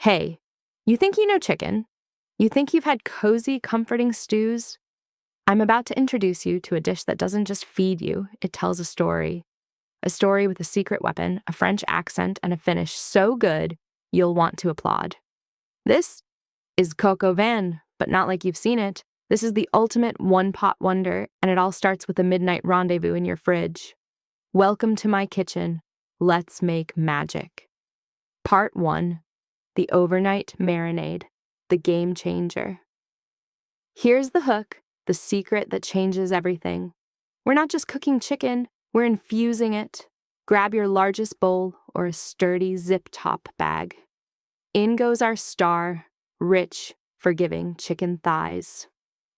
Hey, you think you know chicken? You think you've had cozy, comforting stews? I'm about to introduce you to a dish that doesn't just feed you, it tells a story. A story with a secret weapon, a French accent, and a finish so good you'll want to applaud. This is coq au vin, but not like you've seen it. This is the ultimate one-pot wonder, and it all starts with a midnight rendezvous in your fridge. Welcome to my kitchen. Let's make magic. Part 1. The overnight marinade, the game changer. Here's the hook, the secret that changes everything. We're not just cooking chicken, we're infusing it. Grab your largest bowl or a sturdy zip-top bag. In goes our star, rich, forgiving chicken thighs.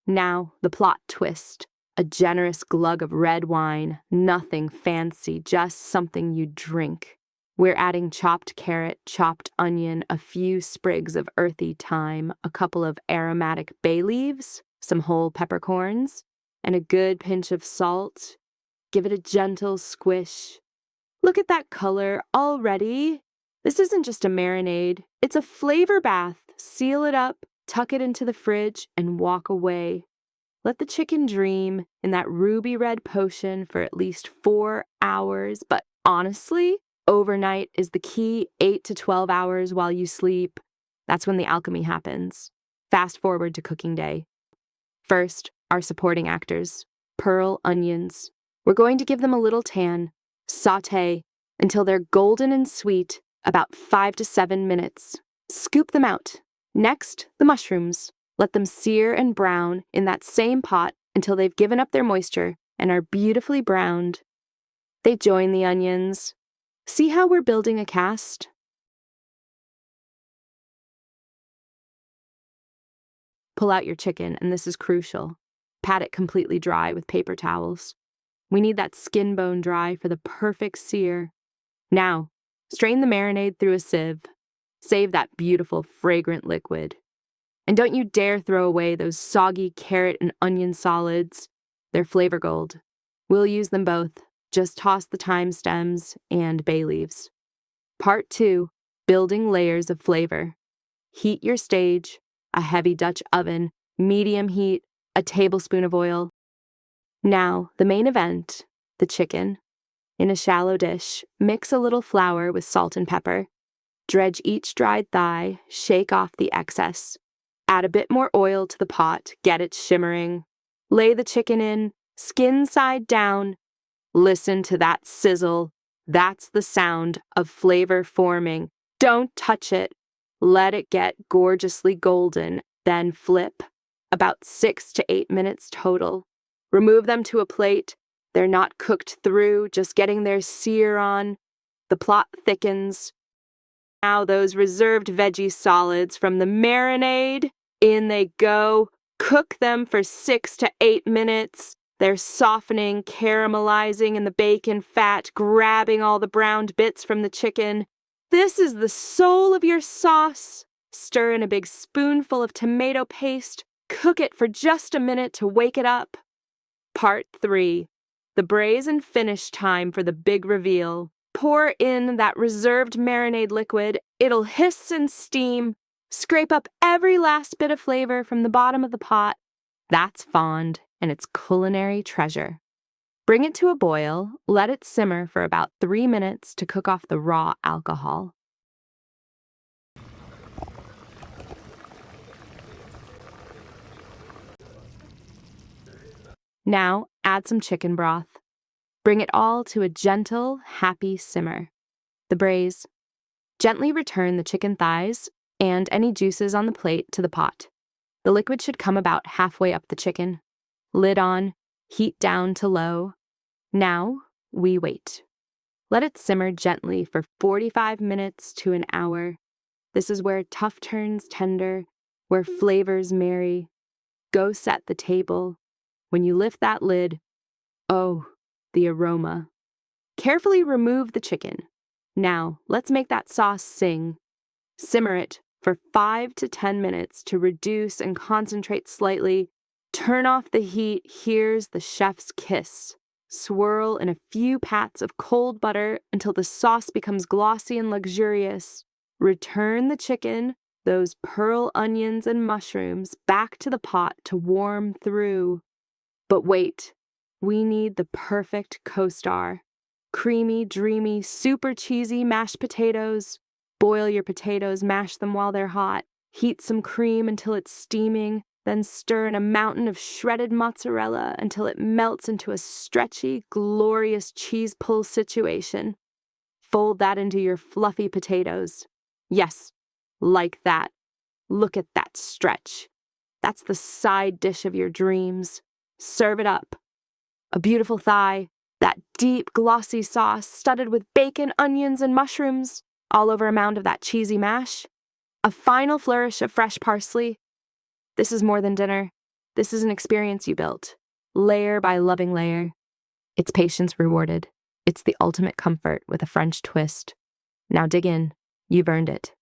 Now, the plot twist. A generous glug of red wine, nothing fancy, just something you drink. We're adding chopped carrot, chopped onion, a few sprigs of earthy thyme, a couple of aromatic bay leaves, some whole peppercorns, and a good pinch of salt. Give it a gentle squish. Look at that color already. This isn't just a marinade, it's a flavor bath. Seal it up, tuck it into the fridge, and walk away. Let the chicken dream in that ruby red potion for at least 4 hours, but honestly, overnight is the key. 8 to 12 hours while you sleep. That's when the alchemy happens. Fast forward to cooking day. First, our supporting actors, pearl onions. We're going to give them a little tan. Sauté until they're golden and sweet, about 5 to 7 minutes. Scoop them out. Next, the mushrooms. Let them sear and brown in that same pot until they've given up their moisture and are beautifully browned. They join the onions. See how we're building a cast? Pull out your chicken, and this is crucial. Pat it completely dry with paper towels. We need that skin bone dry for the perfect sear. Now, strain the marinade through a sieve. Save that beautiful, fragrant liquid. And don't you dare throw away those soggy carrot and onion solids. They're flavor gold. We'll use them both. Just toss the thyme stems and bay leaves. Part 2. Building layers of flavor. Heat your stage, a heavy Dutch oven, medium heat, a tablespoon of oil. Now, the main event, the chicken. In a shallow dish, mix a little flour with salt and pepper. Dredge each dried thigh, shake off the excess. Add a bit more oil to the pot, get it shimmering. Lay the chicken in, skin side down. Listen to that sizzle. That's the sound of flavor forming. Don't touch it. Let it get gorgeously golden, then flip. About 6 to 8 minutes total. Remove them to a plate. They're not cooked through, just getting their sear on. The plot thickens. Now those reserved veggie solids from the marinade, in they go. Cook them for 6 to 8 minutes. They're softening, caramelizing in the bacon fat, grabbing all the browned bits from the chicken. This is the soul of your sauce. Stir in a big spoonful of tomato paste. Cook it for just a minute to wake it up. Part 3. The braise and finish time for the big reveal. Pour in that reserved marinade liquid. It'll hiss and steam. Scrape up every last bit of flavor from the bottom of the pot. That's fond, and it's culinary treasure. Bring it to a boil. Let it simmer for about 3 minutes to cook off the raw alcohol. Now, add some chicken broth. Bring it all to a gentle, happy simmer. The braise. Gently return the chicken thighs and any juices on the plate to the pot. The liquid should come about halfway up the chicken. Lid on, heat down to low. Now, we wait. Let it simmer gently for 45 minutes to an hour. This is where tough turns tender, where flavors marry. Go set the table. When you lift that lid, oh, the aroma. Carefully remove the chicken. Now, let's make that sauce sing. Simmer it for 5 to 10 minutes to reduce and concentrate slightly. Turn off the heat. Here's the chef's kiss. Swirl in a few pats of cold butter until the sauce becomes glossy and luxurious. Return the chicken, those pearl onions and mushrooms, back to the pot to warm through. But wait, we need the perfect co-star. Creamy, dreamy, super cheesy mashed potatoes. Boil your potatoes, mash them while they're hot. Heat some cream until it's steaming, then stir in a mountain of shredded mozzarella until it melts into a stretchy, glorious cheese pull situation. Fold that into your fluffy potatoes. Yes, like that. Look at that stretch. That's the side dish of your dreams. Serve it up. A beautiful thigh, that deep, glossy sauce studded with bacon, onions, and mushrooms, all over a mound of that cheesy mash. A final flourish of fresh parsley. This is more than dinner. This is an experience you built, layer by loving layer. It's patience rewarded. It's the ultimate comfort with a French twist. Now dig in. You've earned it.